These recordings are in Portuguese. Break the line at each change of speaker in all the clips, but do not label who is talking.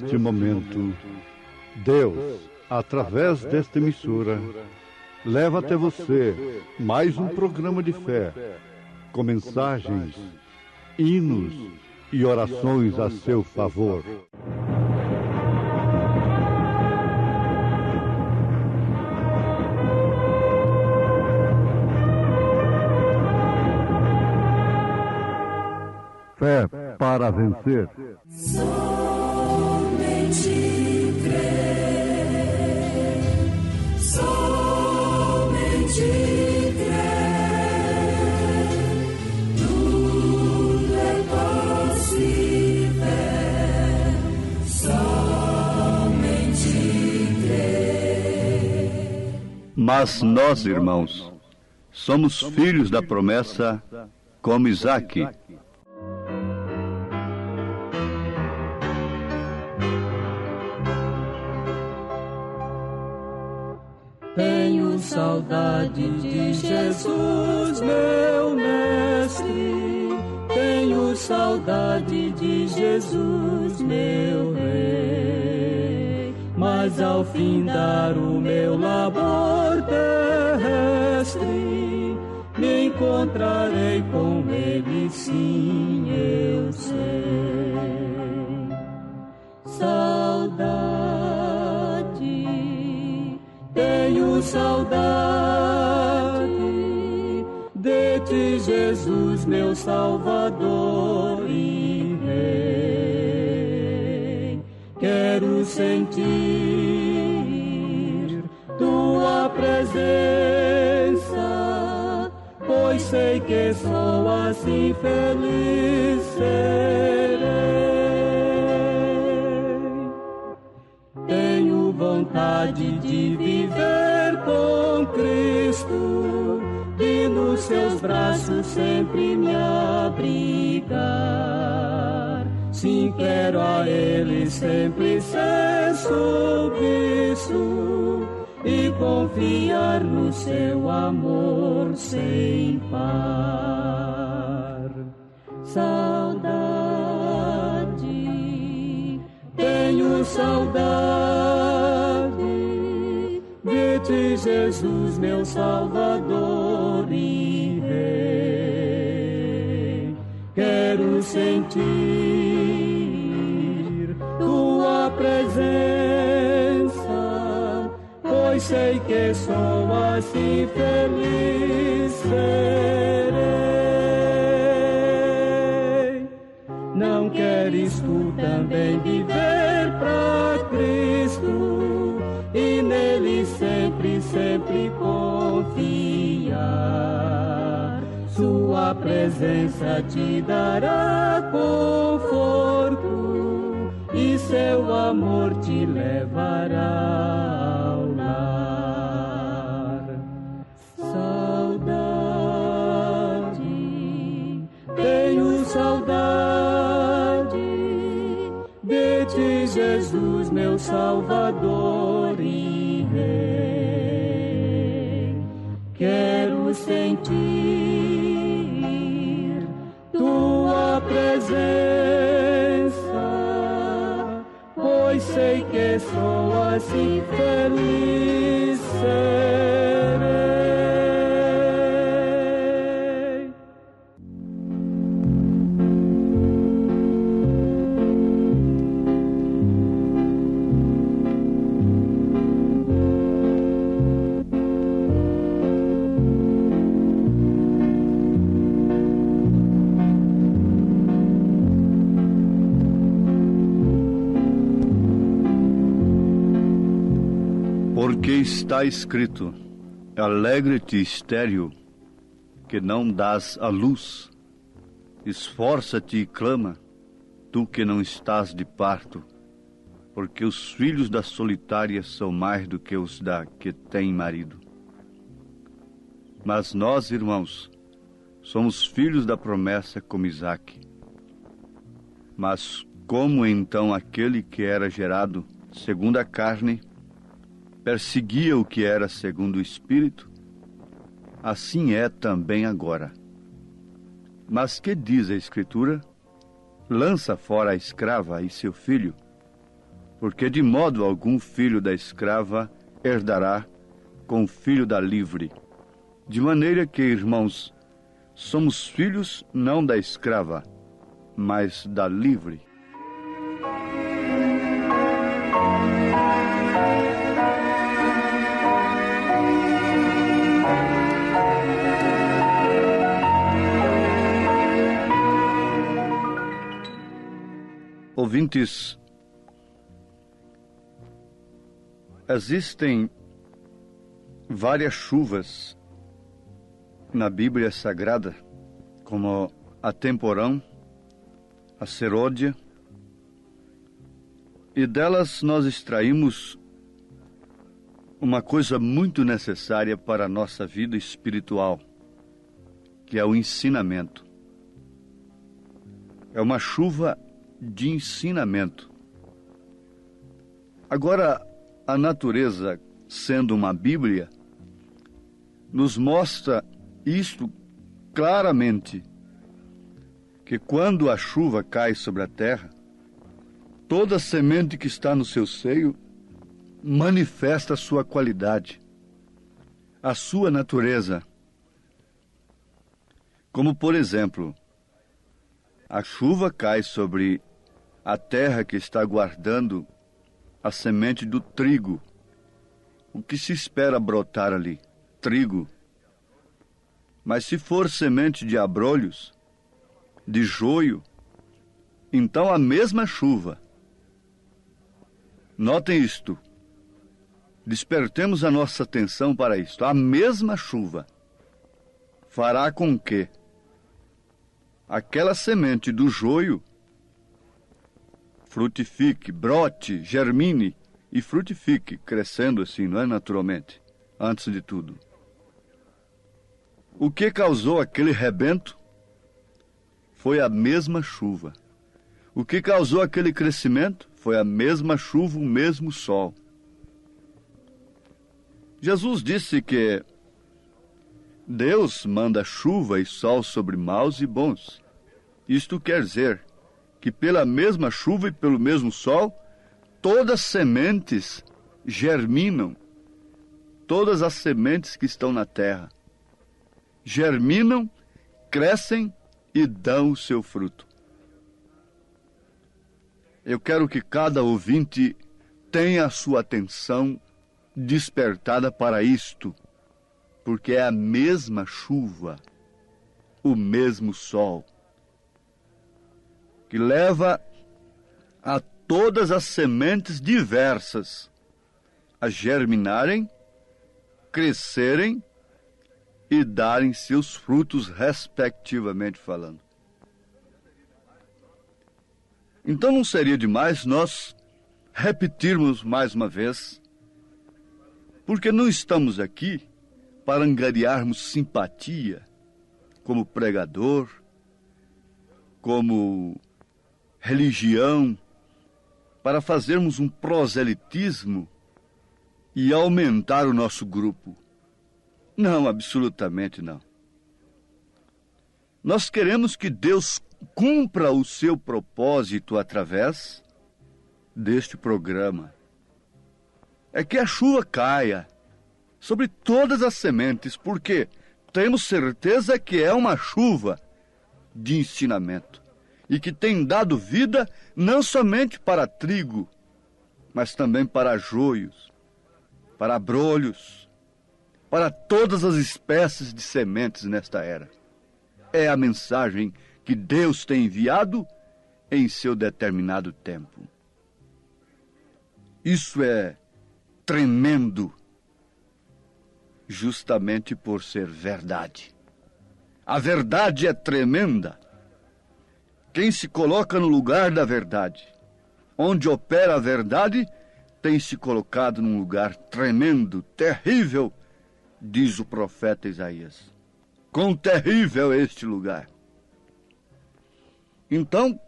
neste momento, Deus, através desta emissora, leva até você mais um programa de fé, com mensagens, hinos e orações a seu favor. Fé para vencer.
Somente crer, somente crer, tudo é possível, somente crer.
Mas nós, irmãos, somos filhos da promessa como Isaque.
Tenho saudade de Jesus, meu mestre. Tenho saudade de Jesus, meu rei. Mas ao findar o meu labor terrestre, me encontrarei com ele, sim, eu sei. Tenho saudade de ti, Jesus, meu Salvador e Rei. Quero sentir tua presença, pois sei que só assim feliz serei. Tenho vontade de viver com Cristo e nos seus braços sempre me abrigar. Sim, quero a Ele sempre ser submisso e confiar no seu amor sem par. Tenho saudade de ti, Jesus, meu Salvador e Rei. Quero sentir tua presença, pois sei que só assim feliz serei. Não queres tu também viver pra Cristo e nele sempre, sempre confiar? Sua presença te dará conforto e seu amor te levará ao lar. Tenho saudade de ti, Jesus, meu Salvador e Rei. Quero sentir tua presença, pois sei que só assim feliz serei.
Porque está escrito: alegre-te, estéril, que não dás a luz. Esforça-te e clama, tu que não estás de parto, porque os filhos da solitária são mais do que os da que tem marido. Mas nós, irmãos, somos filhos da promessa como Isaque. Mas como então aquele que era gerado segundo a carne perseguia o que era segundo o Espírito, assim é também agora. Mas que diz a Escritura? Lança fora a escrava e seu filho, porque de modo algum filho da escrava herdará com o filho da livre. De maneira que, irmãos, somos filhos não da escrava, mas da livre. Ouvintes, existem várias chuvas na Bíblia Sagrada, como a temporão, a serôdia, e delas nós extraímos uma coisa muito necessária para a nossa vida espiritual, que é o ensinamento. É uma chuva de ensinamento. Agora, a natureza, sendo uma Bíblia, nos mostra isto claramente, que quando a chuva cai sobre a terra, toda semente que está no seu seio manifesta a sua qualidade, a sua natureza. Como, por exemplo, a chuva cai sobre a terra que está guardando a semente do trigo. O que se espera brotar ali? Trigo. Mas se for semente de abrolhos, de joio, então a mesma chuva. Notem isto. Despertemos a nossa atenção para isto. A mesma chuva fará com que aquela semente do joio frutifique, brote, germine e frutifique, crescendo assim, não é, naturalmente, antes de tudo. O que causou aquele rebento foi a mesma chuva. O que causou aquele crescimento foi a mesma chuva, o mesmo sol. Jesus disse que Deus manda chuva e sol sobre maus e bons. Isto quer dizer que pela mesma chuva e pelo mesmo sol, todas as sementes germinam. Todas as sementes que estão na terra germinam, crescem e dão o seu fruto. Eu quero que cada ouvinte tenha a sua atenção despertada para isto, porque é a mesma chuva, o mesmo sol, que leva a todas as sementes diversas a germinarem, crescerem e darem seus frutos, respectivamente falando. Então não seria demais nós repetirmos mais uma vez, porque não estamos aqui para angariarmos simpatia como pregador, como religião, para fazermos um proselitismo e aumentar o nosso grupo. Não, absolutamente não. Nós queremos que Deus cumpra o seu propósito através deste programa. É que a chuva caia sobre todas as sementes, porque temos certeza que é uma chuva de ensinamento e que tem dado vida não somente para trigo, mas também para joios, para abrolhos, para todas as espécies de sementes nesta era. É a mensagem que Deus tem enviado em seu determinado tempo. Isso é tremendo, justamente por ser verdade. A verdade é tremenda. Quem se coloca no lugar da verdade, onde opera a verdade, tem se colocado num lugar tremendo, terrível, diz o profeta Isaías. Quão terrível é este lugar! Então,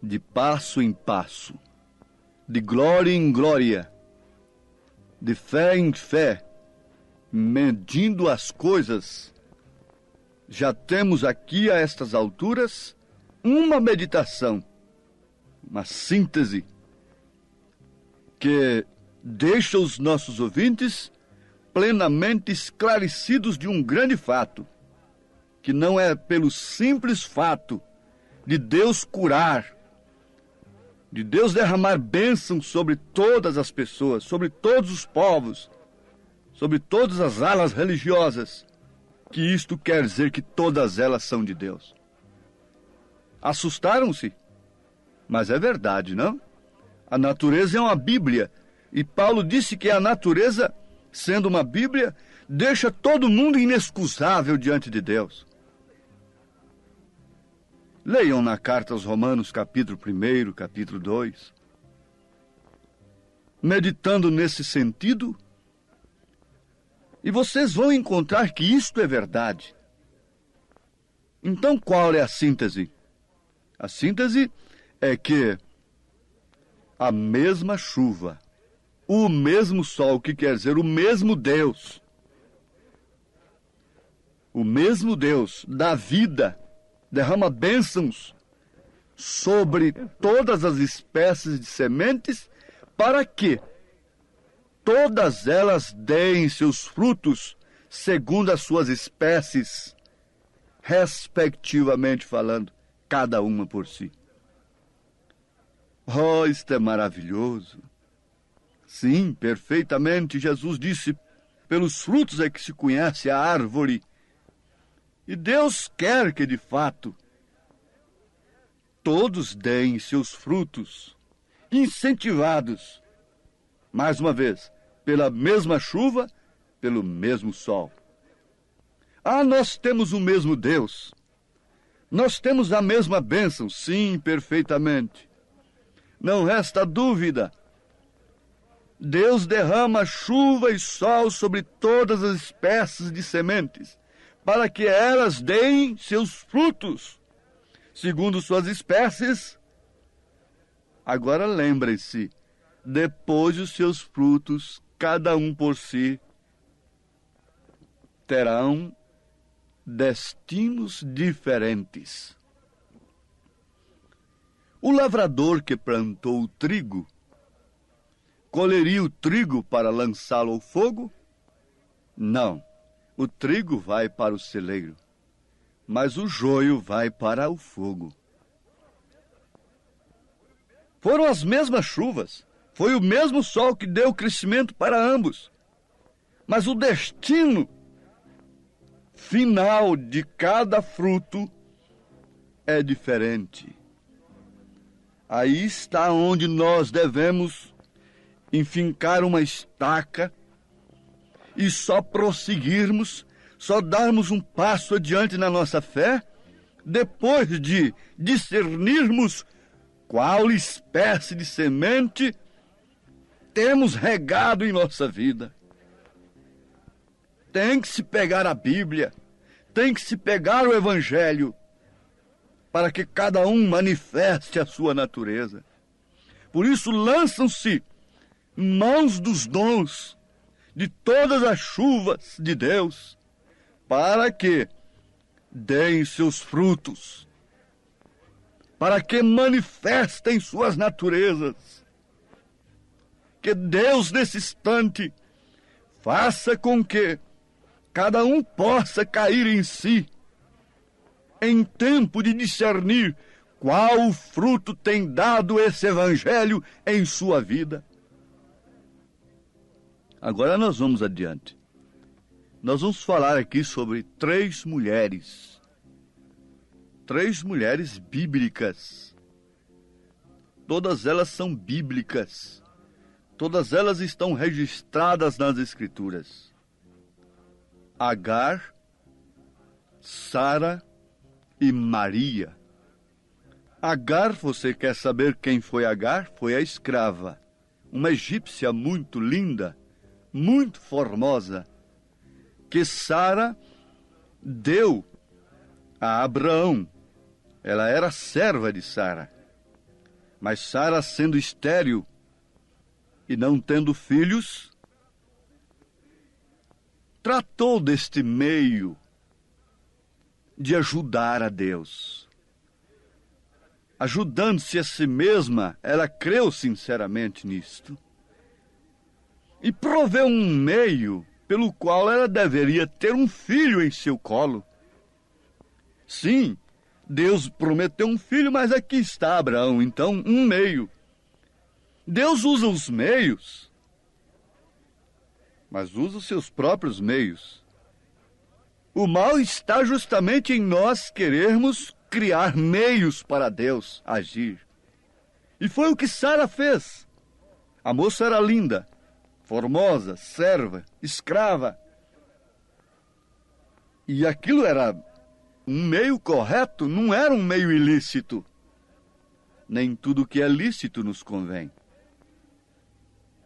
de passo em passo, de glória em glória, de fé em fé, medindo as coisas, já temos aqui a estas alturas uma meditação, uma síntese que deixa os nossos ouvintes plenamente esclarecidos de um grande fato, que não é pelo simples fato de Deus curar, de Deus derramar bênção sobre todas as pessoas, sobre todos os povos, sobre todas as alas religiosas, que isto quer dizer que todas elas são de Deus. Assustaram-se? Mas é verdade, não? A natureza é uma Bíblia, e Paulo disse que a natureza, sendo uma Bíblia, deixa todo mundo inexcusável diante de Deus. Leiam na carta aos Romanos, capítulo 1, capítulo 2. Meditando nesse sentido, e vocês vão encontrar que isto é verdade. Então, qual é a síntese? A síntese é que a mesma chuva, o mesmo sol, que quer dizer o mesmo Deus da vida, derrama bênçãos sobre todas as espécies de sementes, para que todas elas deem seus frutos segundo as suas espécies, respectivamente falando, cada uma por si. Oh, isto é maravilhoso! Sim, perfeitamente, Jesus disse, pelos frutos é que se conhece a árvore. E Deus quer que, de fato, todos deem seus frutos, incentivados, mais uma vez, pela mesma chuva, pelo mesmo sol. Ah, nós temos o mesmo Deus. Nós temos a mesma bênção, sim, perfeitamente. Não resta dúvida. Deus derrama chuva e sol sobre todas as espécies de sementes, para que elas deem seus frutos, segundo suas espécies. Agora lembrem-se, depois os seus frutos, cada um por si, terão destinos diferentes. O lavrador que plantou o trigo, colheria o trigo para lançá-lo ao fogo? Não. O trigo vai para o celeiro, mas o joio vai para o fogo. Foram as mesmas chuvas, foi o mesmo sol que deu crescimento para ambos, mas o destino final de cada fruto é diferente. Aí está onde nós devemos enfincar uma estaca e só prosseguirmos, só darmos um passo adiante na nossa fé, depois de discernirmos qual espécie de semente temos regado em nossa vida. Tem que se pegar a Bíblia, tem que se pegar o Evangelho, para que cada um manifeste a sua natureza. Por isso lançam-se mãos dos dons, de todas as chuvas de Deus, para que deem seus frutos, para que manifestem suas naturezas. Que Deus, nesse instante, faça com que cada um possa cair em si, em tempo de discernir qual fruto tem dado esse Evangelho em sua vida. Agora nós vamos adiante. Nós vamos falar aqui sobre 3 mulheres. 3 mulheres bíblicas. Todas elas são bíblicas. Todas elas estão registradas nas Escrituras. Agar, Sara e Maria. Agar, você quer saber quem foi Agar? Foi a escrava. Uma egípcia muito linda, muito formosa, que Sara deu a Abraão. Ela era serva de Sara. Mas Sara, sendo estéril e não tendo filhos, tratou deste meio de ajudar a Deus. Ajudando-se a si mesma, ela creu sinceramente nisto. e proveu um meio pelo qual ela deveria ter um filho em seu colo. Sim, Deus prometeu um filho, mas aqui está Abraão, então um meio. Deus usa os meios, mas usa os seus próprios meios. O mal está justamente em nós querermos criar meios para Deus agir. E foi o que Sara fez. A moça era linda, formosa, serva, escrava. E aquilo era um meio correto, não era um meio ilícito. Nem tudo que é lícito nos convém.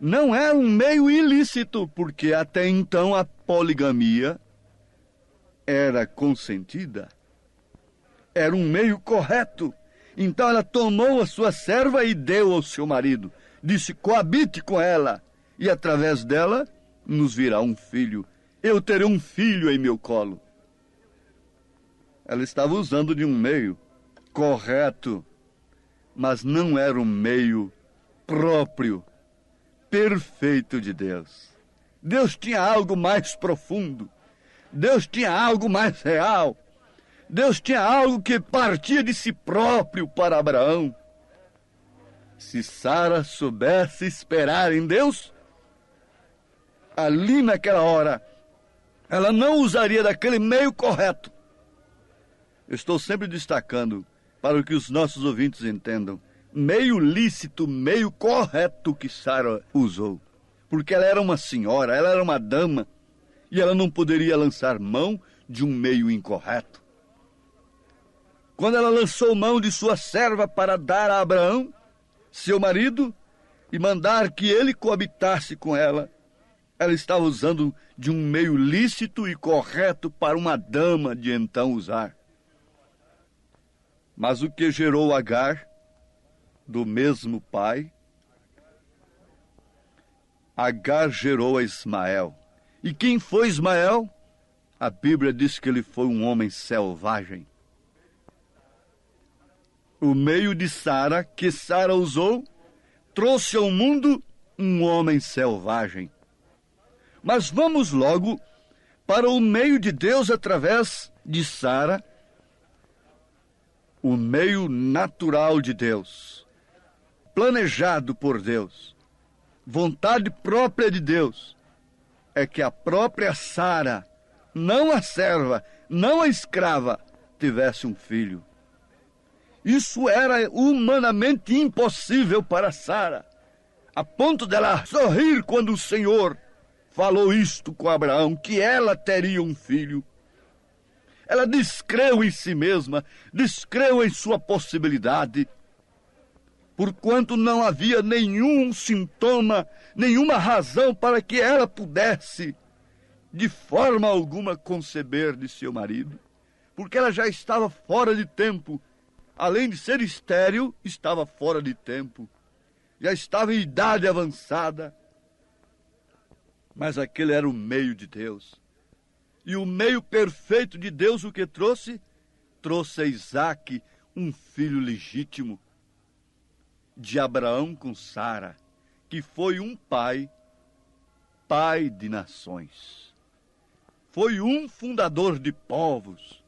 Não era um meio ilícito, porque até então a poligamia era consentida. Era um meio correto. Então ela tomou a sua serva e deu ao seu marido. Disse, coabite com ela, e através dela nos virá um filho. Eu terei um filho em meu colo. Ela estava usando de um meio correto, mas não era um meio próprio, perfeito de Deus. Deus tinha algo mais profundo. Deus tinha algo mais real. Deus tinha algo que partia de si próprio para Abraão. Se Sara soubesse esperar em Deus, ali naquela hora, ela não usaria daquele meio correto. Eu estou sempre destacando para que os nossos ouvintes entendam. Meio lícito, meio correto que Sara usou. Porque ela era uma senhora, ela era uma dama, e ela não poderia lançar mão de um meio incorreto. Quando ela lançou mão de sua serva para dar a Abraão, seu marido, e mandar que ele coabitasse com ela, ela estava usando de um meio lícito e correto para uma dama de então usar. Mas o que gerou Agar, do mesmo pai, Agar gerou a Ismael. E quem foi Ismael? A Bíblia diz que ele foi um homem selvagem. O meio de Sara, que Sara usou, trouxe ao mundo um homem selvagem. Mas vamos logo para o meio de Deus através de Sara, o meio natural de Deus, planejado por Deus, vontade própria de Deus, é que a própria Sara, não a serva, não a escrava, tivesse um filho. Isso era humanamente impossível para Sara, a ponto dela sorrir quando o Senhor falou isto com Abraão, que ela teria um filho. Ela descreu em si mesma, descreu em sua possibilidade, porquanto não havia nenhum sintoma, nenhuma razão para que ela pudesse, de forma alguma, conceber de seu marido, porque ela já estava fora de tempo. Além de ser estéril, estava fora de tempo. Já estava em idade avançada. Mas aquele era o meio de Deus. E o meio perfeito de Deus, o que trouxe? Trouxe a Isaque, um filho legítimo de Abraão com Sara, que foi um pai de nações. Foi um fundador de povos,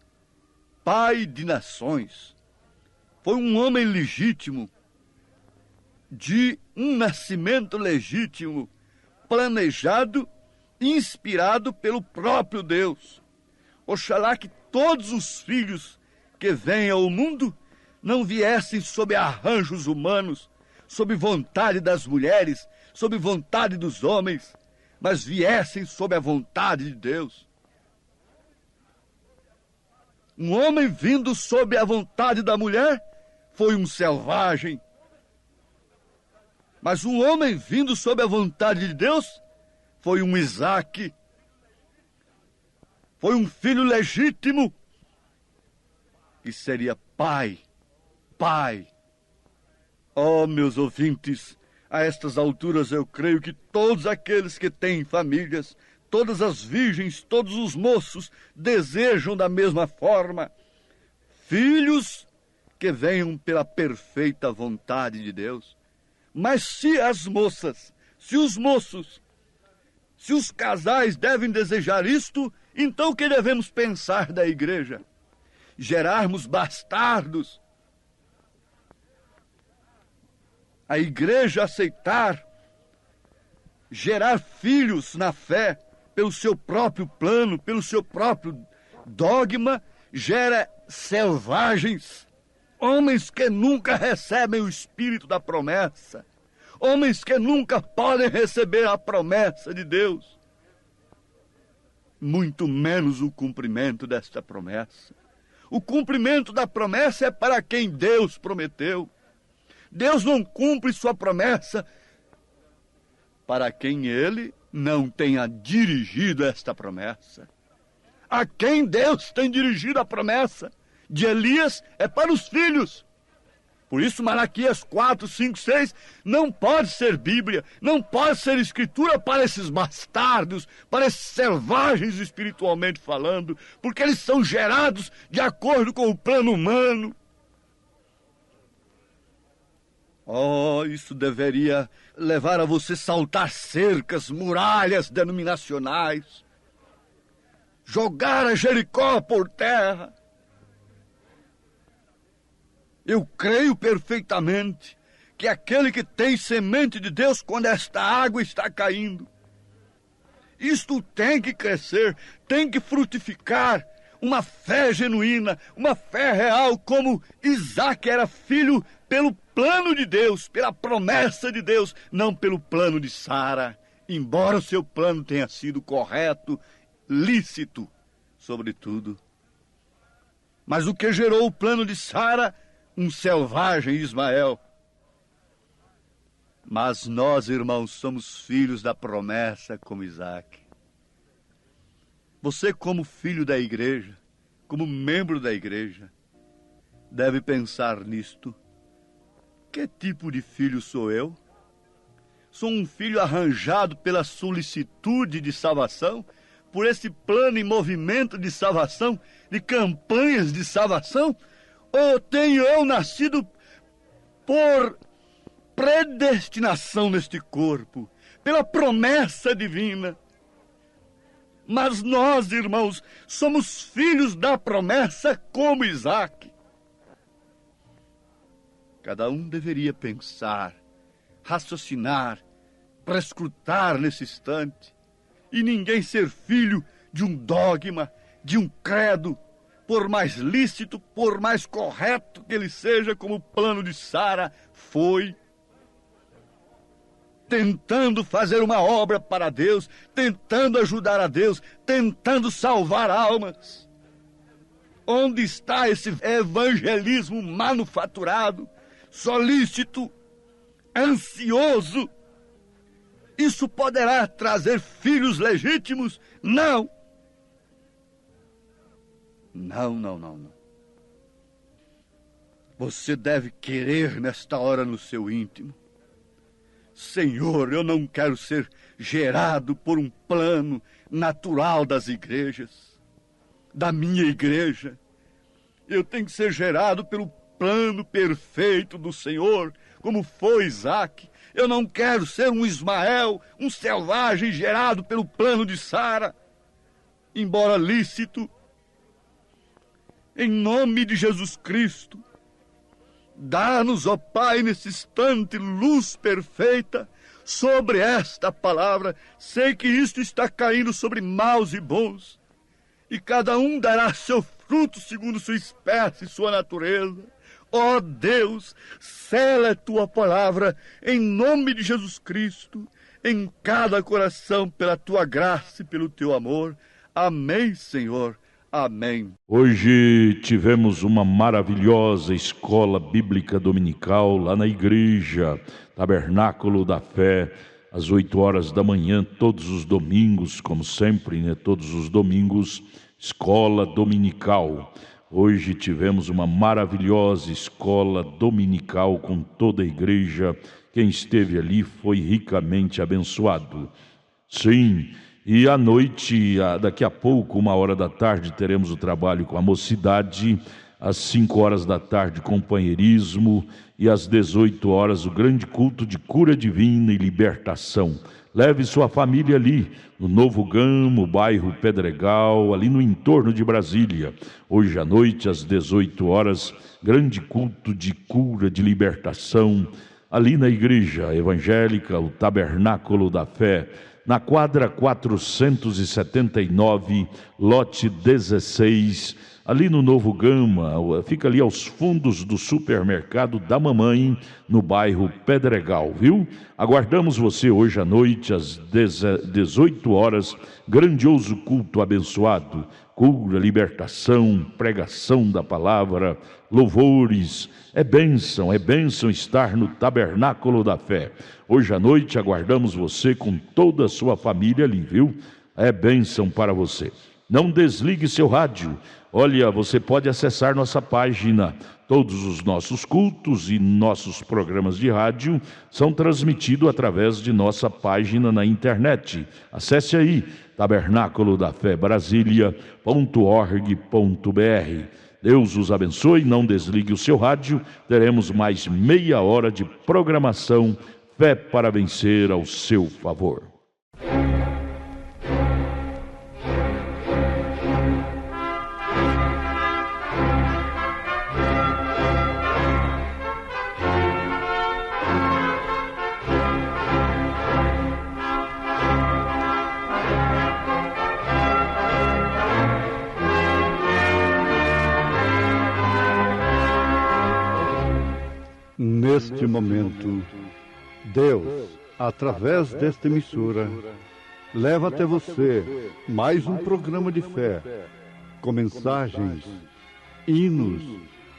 pai de nações. Foi um homem legítimo, de um nascimento legítimo, planejado, inspirado pelo próprio Deus. Oxalá que todos os filhos que vêm ao mundo não viessem sob arranjos humanos, sob vontade das mulheres, sob vontade dos homens, mas viessem sob a vontade de Deus. Um homem vindo sob a vontade da mulher foi um selvagem. Mas um homem vindo sob a vontade de Deus foi um Isaque. Foi um filho legítimo que seria pai. Oh, meus ouvintes, a estas alturas eu creio que todos aqueles que têm famílias, todas as virgens, todos os moços desejam da mesma forma filhos que venham pela perfeita vontade de Deus. Mas se as moças, se os moços Se os casais devem desejar isto, então o que devemos pensar da igreja? Gerarmos bastardos? A igreja aceitar gerar filhos na fé pelo seu próprio plano, pelo seu próprio dogma, gera selvagens, homens que nunca recebem o espírito da promessa, homens que nunca podem receber a promessa de Deus, muito menos o cumprimento desta promessa. O cumprimento da promessa é para quem Deus prometeu. Deus não cumpre sua promessa para quem ele não tenha dirigido esta promessa. A quem Deus tem dirigido a promessa de Elias é para os filhos. Por isso Malaquias 4, 5, 6 não pode ser Bíblia, não pode ser escritura para esses bastardos, para esses selvagens espiritualmente falando, porque eles são gerados de acordo com o plano humano. Oh, isso deveria levar a você saltar cercas, muralhas denominacionais, jogar a Jericó por terra. Eu creio perfeitamente que aquele que tem semente de Deus, quando esta água está caindo, isto tem que crescer, tem que frutificar, uma fé genuína, uma fé real, como Isaac era filho pelo plano de Deus, pela promessa de Deus, não pelo plano de Sara, embora o seu plano tenha sido correto, lícito, sobretudo. Mas o que gerou o plano de Sara? Um selvagem Ismael. Mas nós, irmãos, somos filhos da promessa como Isaac. Você, como filho da igreja, como membro da igreja, deve pensar nisto. Que tipo de filho sou eu? Sou um filho arranjado pela solicitude de salvação, por esse plano e movimento de salvação, de campanhas de salvação? Ou tenho eu nascido por predestinação neste corpo, pela promessa divina? Mas nós, irmãos, somos filhos da promessa como Isaac. Cada um deveria pensar, raciocinar, prescrutar nesse instante, e ninguém ser filho de um dogma, de um credo, por mais lícito, por mais correto que ele seja, como o plano de Sara foi, tentando fazer uma obra para Deus, tentando ajudar a Deus, tentando salvar almas. Onde está esse evangelismo manufaturado, solícito, ansioso? Isso poderá trazer filhos legítimos? Não. Não. Você deve querer nesta hora no seu íntimo: Senhor, eu não quero ser gerado por um plano natural das igrejas, da minha igreja. Eu tenho que ser gerado pelo plano perfeito do Senhor, como foi Isaac. Eu não quero ser um Ismael, um selvagem gerado pelo plano de Sara, embora lícito. Em nome de Jesus Cristo, dá-nos, ó Pai, nesse instante, luz perfeita sobre esta palavra. Sei que isto está caindo sobre maus e bons, e cada um dará seu fruto segundo sua espécie e sua natureza. Ó Deus, sela a tua palavra em nome de Jesus Cristo, em cada coração, pela tua graça e pelo teu amor. Amém, Senhor. Amém.
Hoje tivemos uma maravilhosa escola bíblica dominical lá na igreja Tabernáculo da Fé, às 8 horas da manhã, todos os domingos, como sempre, né? Todos os domingos, escola dominical. Hoje tivemos uma maravilhosa escola dominical com toda a igreja. Quem esteve ali foi ricamente abençoado. Sim. E à noite, daqui a pouco, 1 hora da tarde, teremos o trabalho com a mocidade, às 5 horas da tarde, companheirismo, e às 18 horas, o grande culto de cura divina e libertação. Leve sua família ali, no Novo Gamo, bairro Pedregal, ali no entorno de Brasília. Hoje à noite, às 18 horas, grande culto de cura, de libertação, ali na igreja evangélica, o Tabernáculo da Fé, na quadra 479, lote 16, ali no Novo Gama, fica ali aos fundos do supermercado da mamãe, no bairro Pedregal, viu? Aguardamos você hoje à noite, às 18 horas, grandioso culto abençoado, cura, libertação, pregação da palavra, louvores. É bênção estar no Tabernáculo da Fé. Hoje à noite aguardamos você com toda a sua família ali, viu? É bênção para você. Não desligue seu rádio. Olha, você pode acessar nossa página. Todos os nossos cultos e nossos programas de rádio são transmitidos através de nossa página na internet. Acesse aí, tabernaculodafebrasilia.org.br. Deus os abençoe, não desligue o seu rádio. Teremos mais meia hora de programação. Fé para vencer ao seu favor.
Neste momento, Deus, através desta emissora, leva até você mais um programa de fé, com mensagens, hinos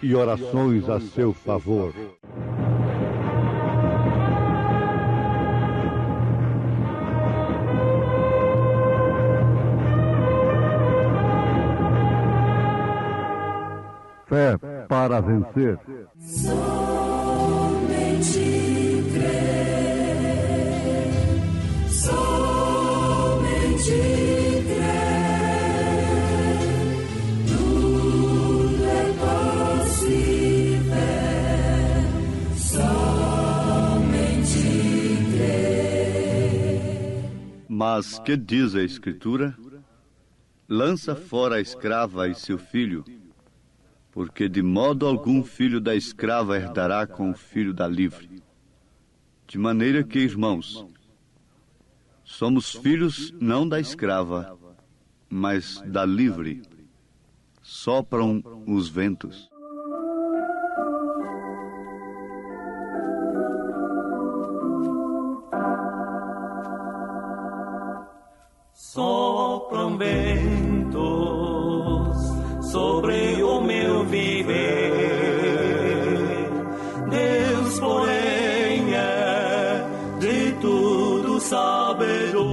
e orações a seu favor. Fé para vencer.
Mas que diz a Escritura? Lança fora a escrava e seu filho, porque de modo algum filho da escrava herdará com o filho da livre. De maneira que, irmãos, somos filhos não da escrava, mas da livre. Sopram os ventos.
Sopram ventos sobre o meu viver. Deus, porém, é de tudo sabedor.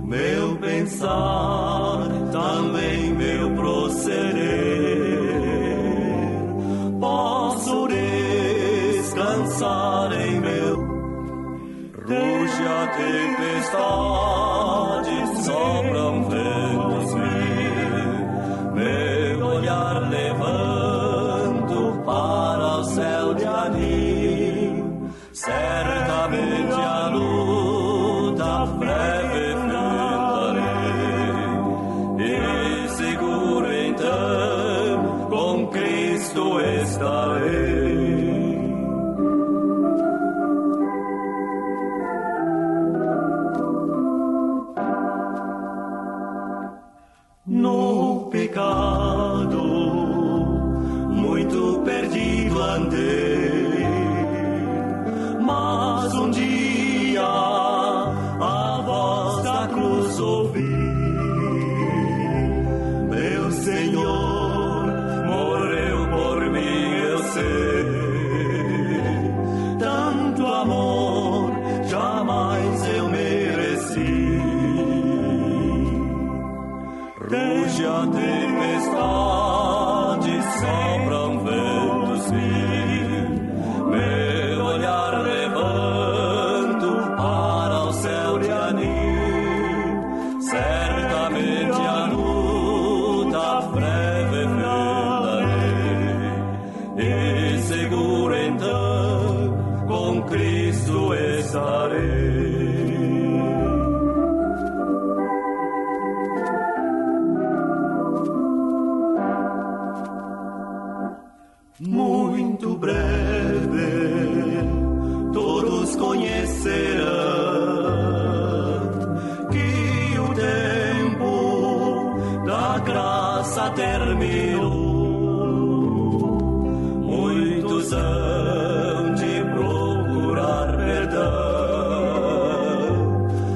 Meu pensar, também meu proceder. Posso descansar em meu. Ruge a tempestade, sopram ventos meu olhar levanto para o céu de anim. Certamente a luta breve enfrentarei, e seguro então com Cristo estarei. No pecado, muito perdido andei, mas um dia a voz da cruz ouvi. Meu Senhor morreu por mim, eu sei. Tanto amor jamais eu mereci. Ruge a tempestade, sopram ventos meu olhar levanto para o céu de anim. Certamente a luta breve graça terminou. Muitos hão de procurar perdão.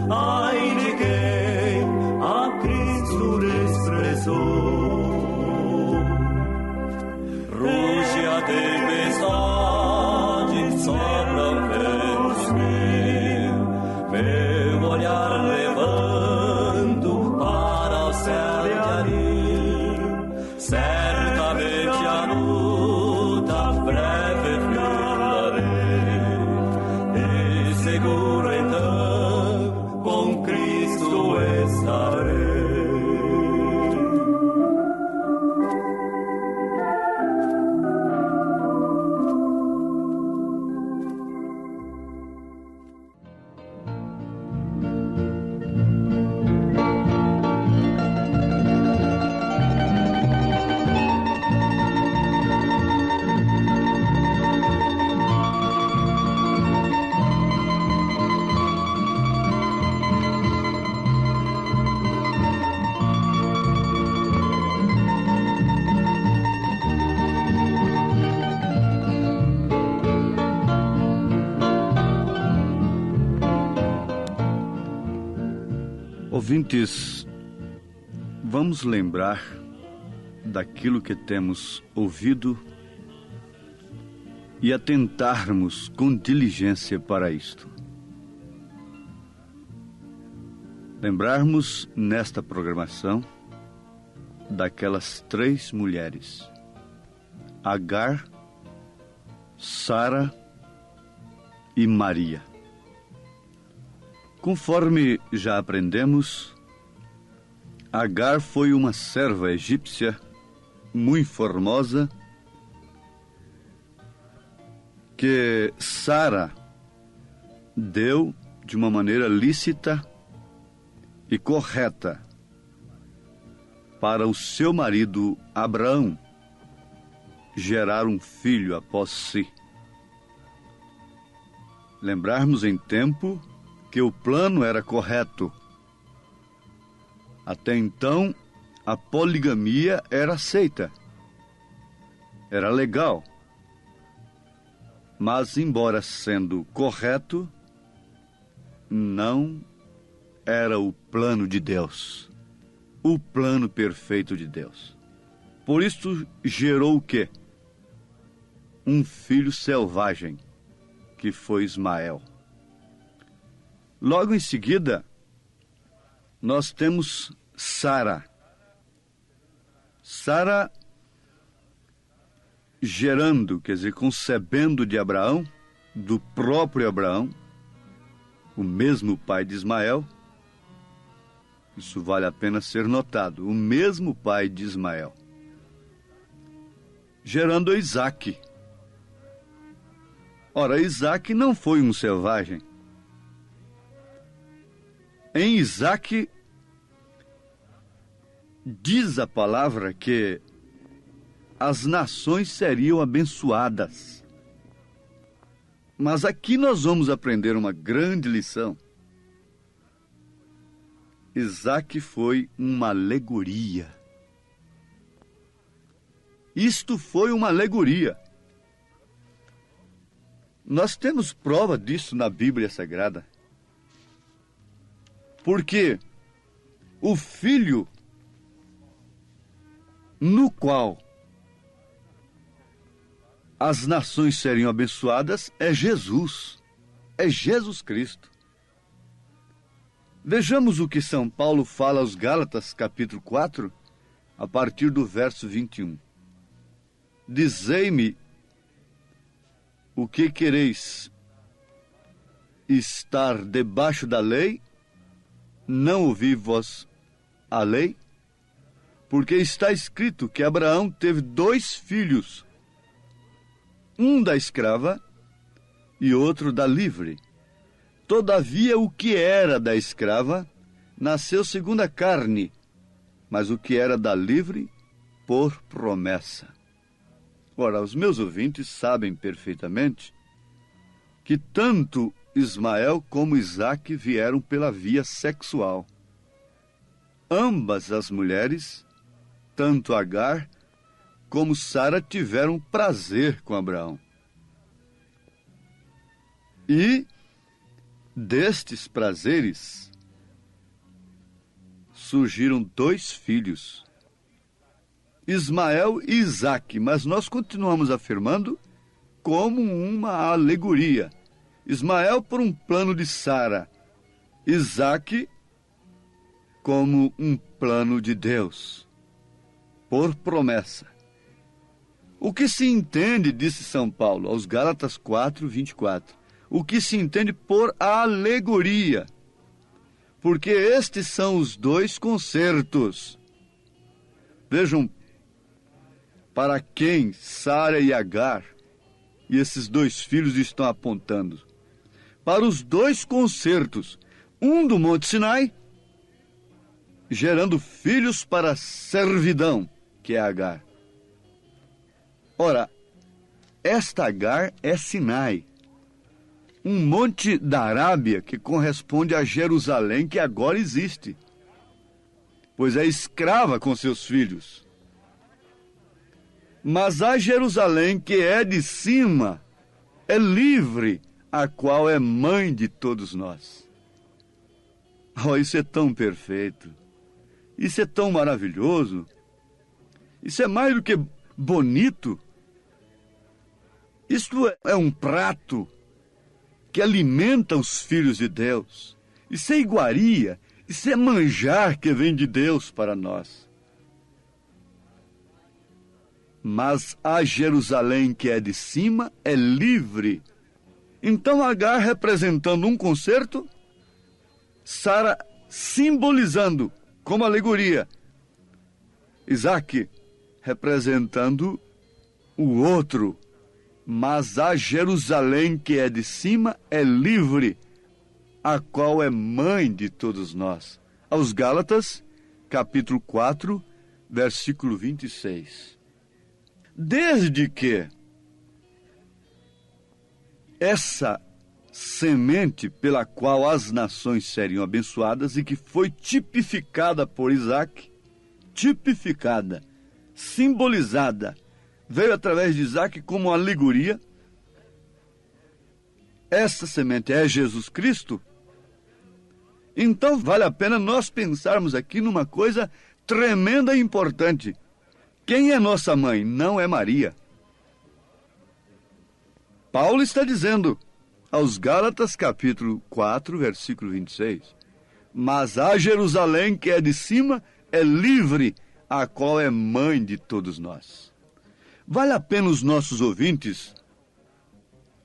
Ai de quem a Cristo desprezou. Ruge a tempestade, sopram ventos meu olhar levando para o céu de ali. Certamente a luta breve findarei, e seguro então com Cristo estarei.
Ouvintes, vamos lembrar daquilo que temos ouvido e atentarmos com diligência para isto. Lembrarmos nesta programação daquelas 3 mulheres: Agar, Sara e Maria. Conforme já aprendemos, Agar foi uma serva egípcia muito formosa que Sara deu de uma maneira lícita e correta para o seu marido Abraão gerar um filho após si. Lembrarmos em tempo que o plano era correto. Até então, a poligamia era aceita. Era legal. Mas, embora sendo correto, não era o plano de Deus. O plano perfeito de Deus. Por isso, gerou o quê? Um filho selvagem, que foi Ismael. Logo em seguida, nós temos Sara. Sara gerando, quer dizer, concebendo de Abraão, do próprio Abraão, o mesmo pai de Ismael. Isso vale a pena ser notado, o mesmo pai de Ismael. Gerando Isaque. Ora, Isaque não foi um selvagem. Em Isaque, diz a palavra que as nações seriam abençoadas. Mas aqui nós vamos aprender uma grande lição. Isaque foi uma alegoria. Isto foi uma alegoria. Nós temos prova disso na Bíblia Sagrada. Porque o filho no qual as nações seriam abençoadas é Jesus. É Jesus Cristo. Vejamos o que São Paulo fala aos Gálatas, capítulo 4, a partir do verso 21. Dizei-me o que quereis: estar debaixo da lei? Não ouvi vós a lei? Porque está escrito que Abraão teve 2 filhos, um da escrava e outro da livre. Todavia, o que era da escrava nasceu segundo a carne, mas o que era da livre, por promessa. Ora, os meus ouvintes sabem perfeitamente que tanto Ismael como Isaque vieram pela via sexual. Ambas as mulheres tanto Agar como Sara tiveram prazer com Abraão. E destes prazeres surgiram 2 filhos, Ismael e Isaque, mas nós continuamos afirmando como uma alegoria. Ismael por um plano de Sara, Isaque como um plano de Deus, por promessa. O que se entende, disse São Paulo aos Gálatas 4:24, o que se entende por alegoria, porque estes são os 2 concertos. Vejam, para quem Sara e Agar e esses 2 filhos estão apontando. Para os 2 concertos, um do Monte Sinai, gerando filhos para a servidão, que é Agar. Ora, esta Agar é Sinai, um monte da Arábia que corresponde a Jerusalém, que agora existe, pois é escrava com seus filhos. Mas a Jerusalém que é de cima é livre, a qual é mãe de todos nós. Oh, isso é tão perfeito, isso é tão maravilhoso, isso é mais do que bonito. Isto é um prato que alimenta os filhos de Deus. Isso é iguaria, isso é manjar que vem de Deus para nós. Mas a Jerusalém que é de cima é livre. Então Agar representando um concerto, Sara simbolizando como alegoria, Isaque representando o outro. Mas a Jerusalém que é de cima é livre, a qual é mãe de todos nós. Aos Gálatas, capítulo 4, versículo 26. Desde que essa semente pela qual as nações seriam abençoadas e que foi tipificada por Isaque, tipificada, simbolizada, veio através de Isaque como alegoria. Essa semente é Jesus Cristo. Então vale a pena nós pensarmos aqui numa coisa tremenda e importante. Quem é nossa mãe? Não é Maria. Paulo está dizendo aos Gálatas capítulo 4, versículo 26, mas a Jerusalém que é de cima é livre, a qual é mãe de todos nós. Vale a pena os nossos ouvintes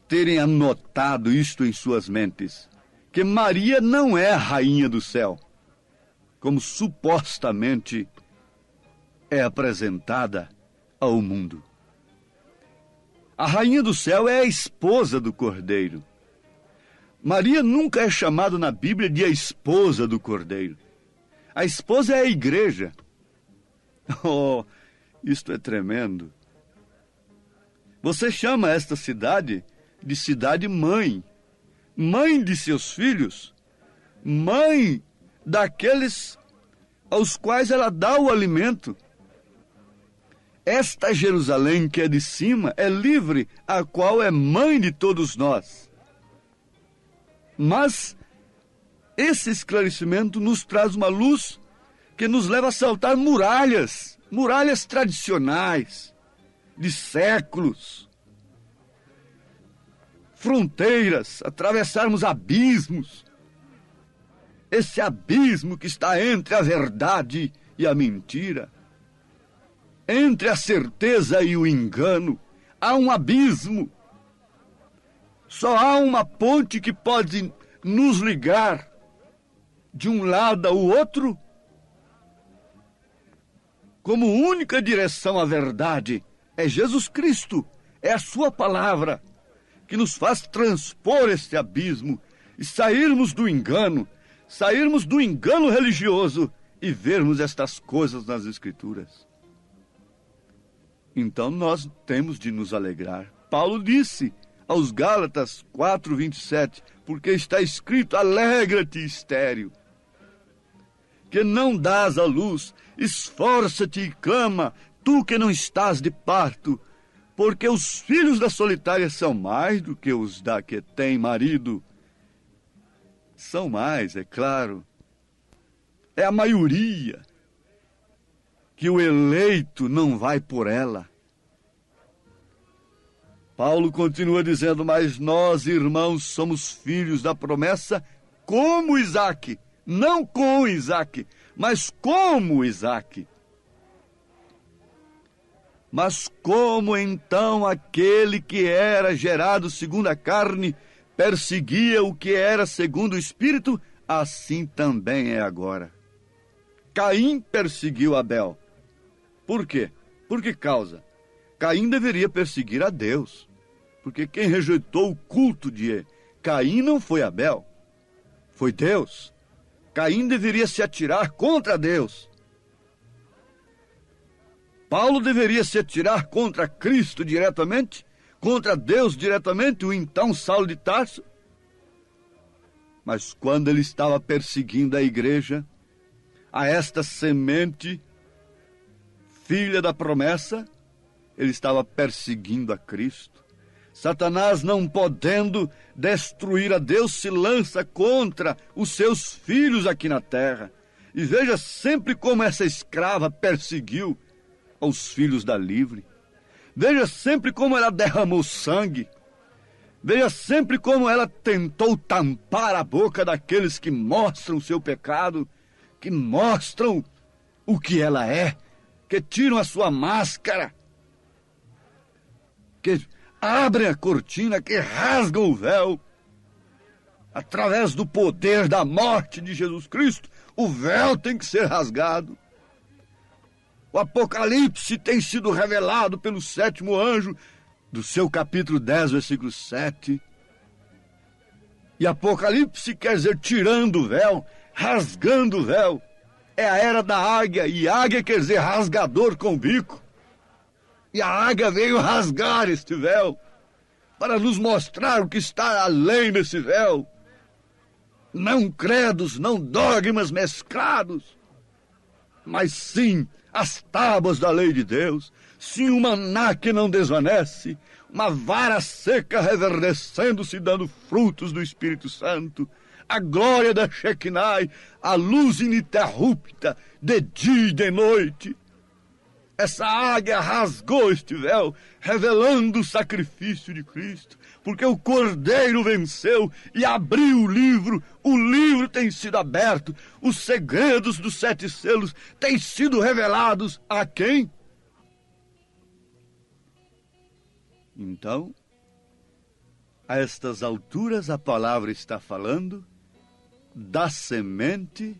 terem anotado isto em suas mentes, que Maria não é a rainha do céu, como supostamente é apresentada ao mundo. A rainha do céu é a esposa do Cordeiro. Maria nunca é chamada na Bíblia de a esposa do Cordeiro. A esposa é a igreja. Oh, isto é tremendo. Você chama esta cidade de cidade mãe, mãe de seus filhos, mãe daqueles aos quais ela dá o alimento. Esta Jerusalém que é de cima é livre, a qual é mãe de todos nós. Mas esse esclarecimento nos traz uma luz que nos leva a saltar muralhas, muralhas tradicionais, de séculos, fronteiras, atravessarmos abismos. Esse abismo que está entre a verdade e a mentira, entre a certeza e o engano, há um abismo. Só há uma ponte que pode nos ligar de um lado ao outro, como única direção à verdade é Jesus Cristo, é a sua palavra, que nos faz transpor este abismo e sairmos do engano religioso e vermos estas coisas nas Escrituras. Então nós temos de nos alegrar. Paulo disse aos Gálatas 4:27, porque está escrito: alegra-te, estéril, que não dás à luz, esforça-te e clama, tu que não estás de parto, porque os filhos da solitária são mais do que os da que tem marido. São mais, é claro. É a maioria que o eleito não vai por ela. Paulo continua dizendo, mas nós, irmãos, somos filhos da promessa como Isaque, não com Isaque, mas como Isaque. Mas como então aquele que era gerado segundo a carne perseguia o que era segundo o Espírito, assim também é agora. Caim perseguiu Abel. Por quê? Por que causa? Caim deveria perseguir a Deus, porque quem rejeitou o culto de Caim não foi Abel, foi Deus. Caim deveria se atirar contra Deus. Paulo deveria se atirar contra Cristo diretamente, contra Deus diretamente, o então Saulo de Tarso. Mas quando ele estava perseguindo a igreja, a esta semente, filha da promessa, ele estava perseguindo a Cristo. Satanás, não podendo destruir a Deus, se lança contra os seus filhos aqui na terra. E veja sempre como essa escrava perseguiu aos filhos da livre. Veja sempre como ela derramou sangue. Veja sempre como ela tentou tampar a boca daqueles que mostram o seu pecado, que mostram o que ela é, que tiram a sua máscara, que abrem a cortina, que rasgam o véu. Através do poder da morte de Jesus Cristo, o véu tem que ser rasgado. O Apocalipse tem sido revelado pelo 7º anjo, do seu capítulo 10, versículo 7. E Apocalipse quer dizer tirando o véu, rasgando o véu. É a era da águia, e águia quer dizer rasgador com bico. E a águia veio rasgar este véu, para nos mostrar o que está além desse véu. Não credos, não dogmas mesclados, mas sim as tábuas da lei de Deus, sim o maná que não desvanece, uma vara seca reverdecendo-se, dando frutos do Espírito Santo, a glória da Shekinah, a luz ininterrupta, de dia e de noite. Essa águia rasgou este véu, revelando o sacrifício de Cristo, porque o Cordeiro venceu e abriu o livro tem sido aberto, os segredos dos 7 selos têm sido revelados a quem? Então, a estas alturas a palavra está falando da semente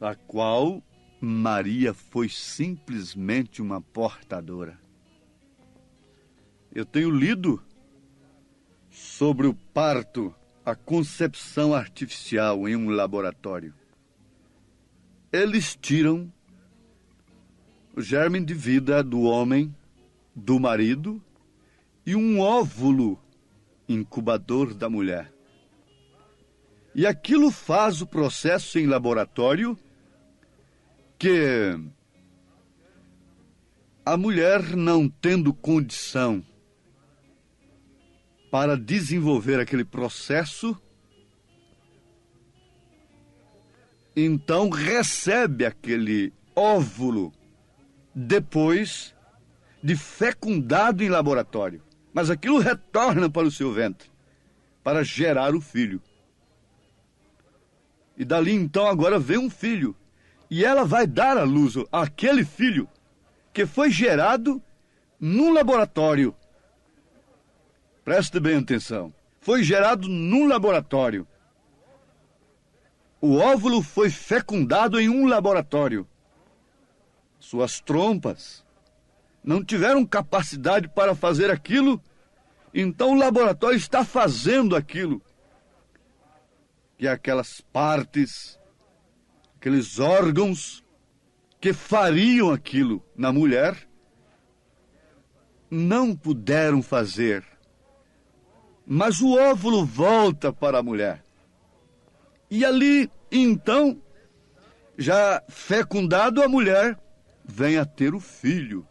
a qual Maria foi simplesmente uma portadora. Eu tenho lido sobre o parto, a concepção artificial em um laboratório. Eles tiram o germe de vida do homem, do marido, e um óvulo incubador da mulher. E aquilo faz o processo em laboratório que a mulher, não tendo condição para desenvolver aquele processo, então recebe aquele óvulo depois de fecundado em laboratório. Mas aquilo retorna para o seu ventre, para gerar o filho. E dali então agora vem um filho. E ela vai dar à luz aquele filho que foi gerado num laboratório. Preste bem atenção. Foi gerado num laboratório. O óvulo foi fecundado em um laboratório. Suas trompas não tiveram capacidade para fazer aquilo, então o laboratório está fazendo aquilo. E aquelas partes, aqueles órgãos que fariam aquilo na mulher, não puderam fazer. Mas o óvulo volta para a mulher. E ali, então, Já fecundado, a mulher vem a ter o filho.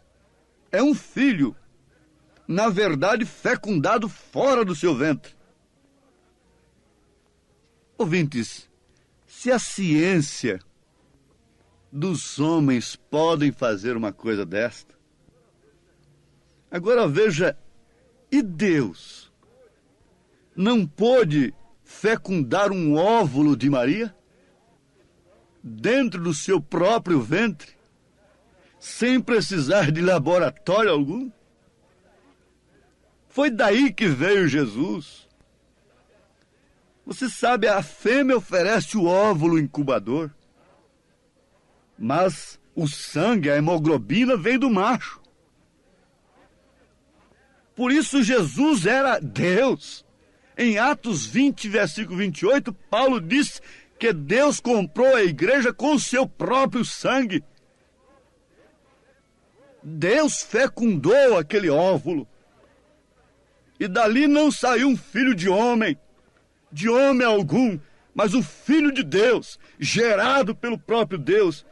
É um filho, na verdade, fecundado fora do seu ventre. Ouvintes, se a ciência dos homens podem fazer uma coisa desta, agora veja, e Deus não pôde fecundar um óvulo de Maria dentro do seu próprio ventre, sem precisar de laboratório algum? Foi daí que veio Jesus. Você sabe, a fêmea oferece o óvulo incubador, mas o sangue, a hemoglobina, vem do macho. Por isso Jesus era Deus. Em Atos 20, versículo 28, Paulo disse que Deus comprou a igreja com o seu próprio sangue. Deus fecundou aquele óvulo. E dali não saiu um filho de homem algum, mas o Filho de Deus, gerado pelo próprio Deus.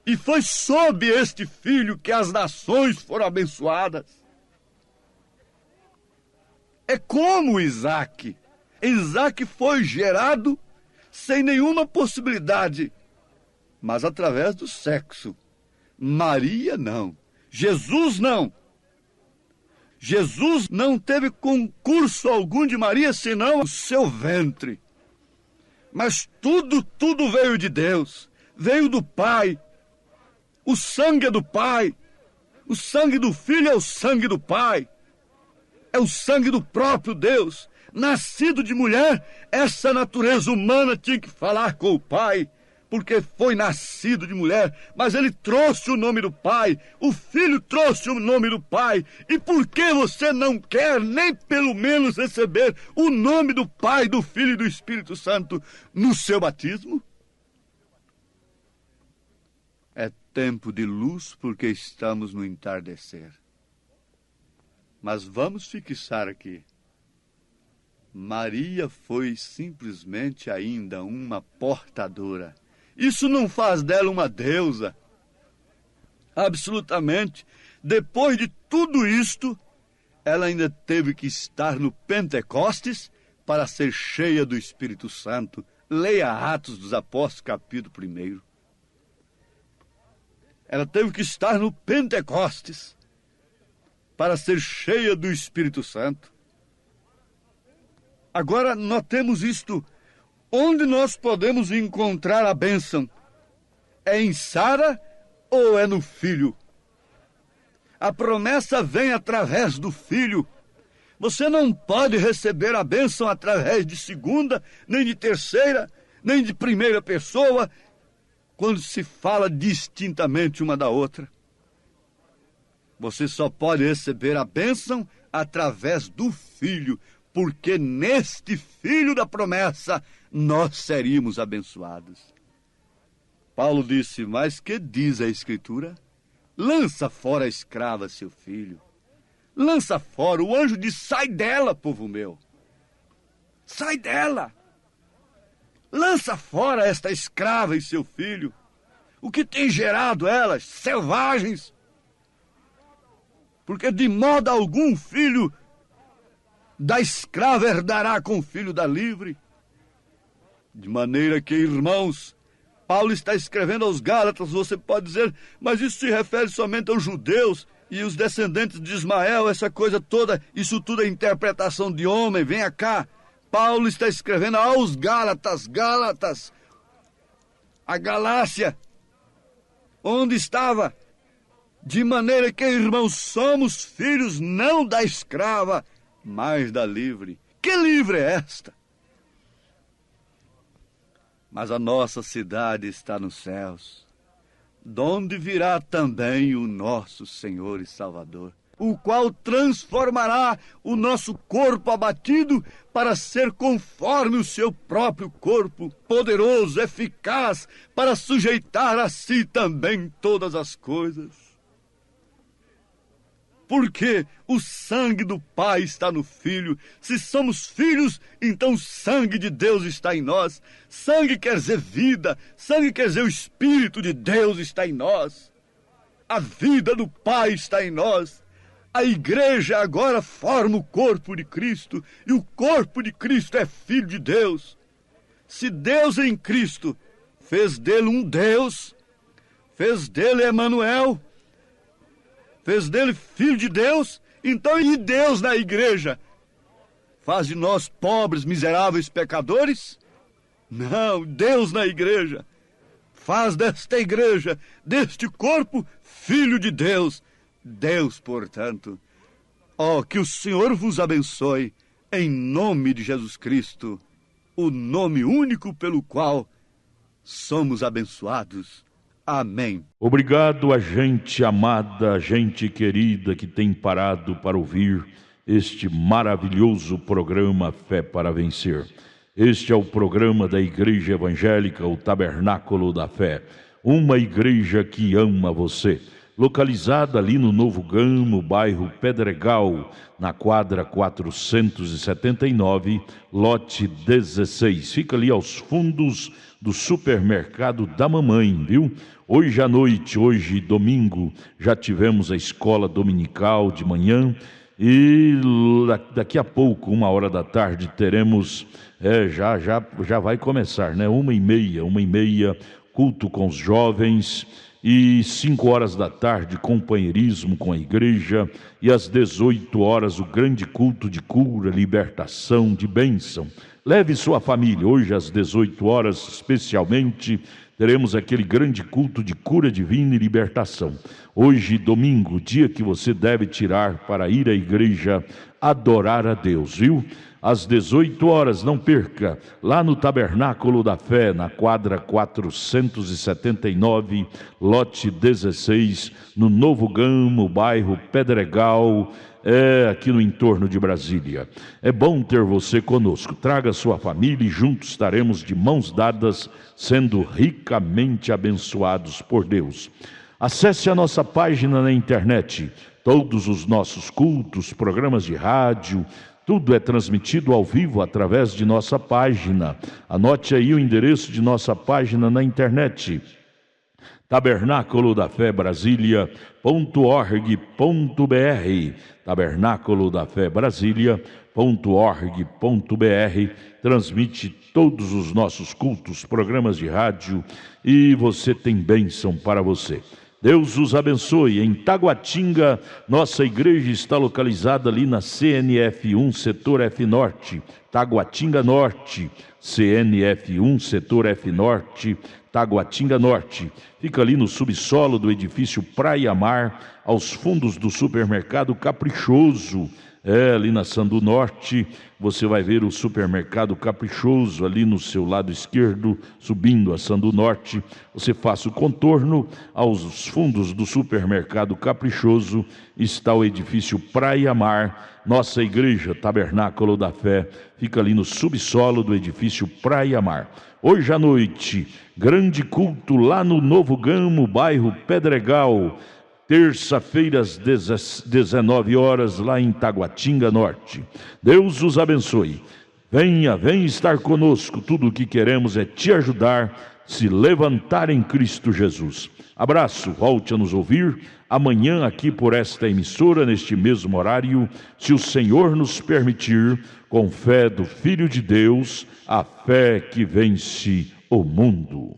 E foi sob este filho que as nações foram abençoadas. É como Isaac. Isaac foi gerado sem nenhuma possibilidade, mas através do sexo. Maria não. Jesus não. Jesus não teve concurso algum de Maria, senão o seu ventre. Mas tudo veio de Deus. Veio do Pai. O sangue é do Pai. O sangue do Filho é o sangue do Pai. É o sangue do próprio Deus. Nascido de mulher, essa natureza humana tinha que falar com o Pai, porque foi nascido de mulher, mas ele trouxe o nome do Pai, o Filho trouxe o nome do Pai. E por que você não quer nem pelo menos receber o nome do Pai, do Filho e do Espírito Santo no seu batismo? É tempo de luz porque estamos no entardecer. Mas vamos fixar aqui. Maria foi simplesmente ainda uma portadora. Isso não faz dela uma deusa. Absolutamente. Depois de tudo isto, ela ainda teve que estar no Pentecostes para ser cheia do Espírito Santo. Leia Atos dos Apóstolos, capítulo 1. Ela teve que estar no Pentecostes para ser cheia do Espírito Santo. Agora, nós temos isto. Onde nós podemos encontrar a bênção? É em Sara ou é no filho? A promessa vem através do filho. Você não pode receber a bênção através de segunda, nem de terceira, nem de primeira pessoa, quando se fala distintamente uma da outra. Você só pode receber a bênção através do Filho, porque neste Filho da promessa nós seríamos abençoados. Paulo disse, mas que diz a Escritura? Lança fora a escrava, seu filho. Lança fora. O anjo diz, sai dela, povo meu. Sai dela. Lança fora esta escrava e seu filho. O que tem gerado elas? Selvagens. Porque de modo algum filho da escrava herdará com o filho da livre. De maneira que, irmãos, Paulo está escrevendo aos Gálatas, você pode dizer, mas isso se refere somente aos judeus e os descendentes de Ismael, essa coisa toda, isso tudo é interpretação de homem, venha cá. Paulo está escrevendo aos Gálatas, a Galácia, onde estava? De maneira que, irmãos, somos filhos não da escrava, mas da livre. Que livre é esta? Mas a nossa cidade está nos céus, donde virá também o nosso Senhor e Salvador, o qual transformará o nosso corpo abatido para ser conforme o seu próprio corpo, poderoso, eficaz, para sujeitar a si também todas as coisas. Porque o sangue do Pai está no Filho. Se somos filhos, então o sangue de Deus está em nós. Sangue quer dizer vida, sangue quer dizer o Espírito de Deus está em nós. A vida do Pai está em nós. A igreja agora forma o corpo de Cristo, e o corpo de Cristo é Filho de Deus. Se Deus em Cristo fez dele um Deus, fez dele Emanuel, fez dele Filho de Deus, então e Deus na igreja? Faz de nós pobres, miseráveis pecadores? Não, Deus na igreja faz desta igreja, deste corpo, Filho de Deus. Deus, portanto, que o Senhor vos abençoe, em nome de Jesus Cristo, o nome único pelo qual somos abençoados. Amém.
Obrigado a gente amada, gente querida que tem parado para ouvir este maravilhoso programa Fé para Vencer. Este é o programa da Igreja Evangélica, o Tabernáculo da Fé, uma igreja que ama você. Localizada ali no Novo Gamo, bairro Pedregal, na quadra 479, lote 16. Fica ali aos fundos do supermercado da mamãe, viu? Hoje à noite, hoje domingo, já tivemos a escola dominical de manhã e daqui a pouco, 1h da tarde, teremos, já vai começar, né? 1h30, culto com os jovens. E 5h da tarde, companheirismo com a igreja, e às 18h o grande culto de cura, libertação, de bênção. Leve sua família. Hoje às 18h especialmente teremos aquele grande culto de cura divina e libertação. Hoje, domingo, dia que você deve tirar para ir à igreja adorar a Deus, viu? Às 18h, não perca, lá no Tabernáculo da Fé, na quadra 479, lote 16, no Novo Gamo, bairro Pedregal, aqui no entorno de Brasília. É bom ter você conosco. Traga sua família e juntos estaremos de mãos dadas, sendo ricamente abençoados por Deus. Acesse a nossa página na internet. Todos os nossos cultos, programas de rádio, tudo é transmitido ao vivo através de nossa página. Anote aí o endereço de nossa página na internet: Tabernáculo da Fé Brasília.org.br. Tabernáculo da Fé Brasília.org.br. Transmite todos os nossos cultos, programas de rádio, e você tem bênção para você. Deus os abençoe. Em Taguatinga, nossa igreja está localizada ali na CNF1, setor F Norte, Taguatinga Norte, CNF1, setor F Norte, Taguatinga Norte. Fica ali no subsolo do edifício Praia Mar, aos fundos do supermercado Caprichoso. Ali na Sandu Norte, você vai ver o supermercado Caprichoso ali no seu lado esquerdo, subindo a Sandu Norte. Você faça o contorno, aos fundos do supermercado Caprichoso está o edifício Praia Mar. Nossa igreja Tabernáculo da Fé fica ali no subsolo do edifício Praia Mar. Hoje à noite, grande culto lá no Novo Gamo, bairro Pedregal. Terça-feira às 19h, lá em Taguatinga Norte. Deus os abençoe. Venha estar conosco. Tudo o que queremos é te ajudar, se levantar em Cristo Jesus. Abraço, volte a nos ouvir amanhã aqui por esta emissora, neste mesmo horário, se o Senhor nos permitir, com fé do Filho de Deus, a fé que vence o mundo.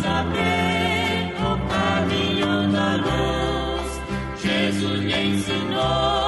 Saber o caminho da luz, Jesus lhe ensinou.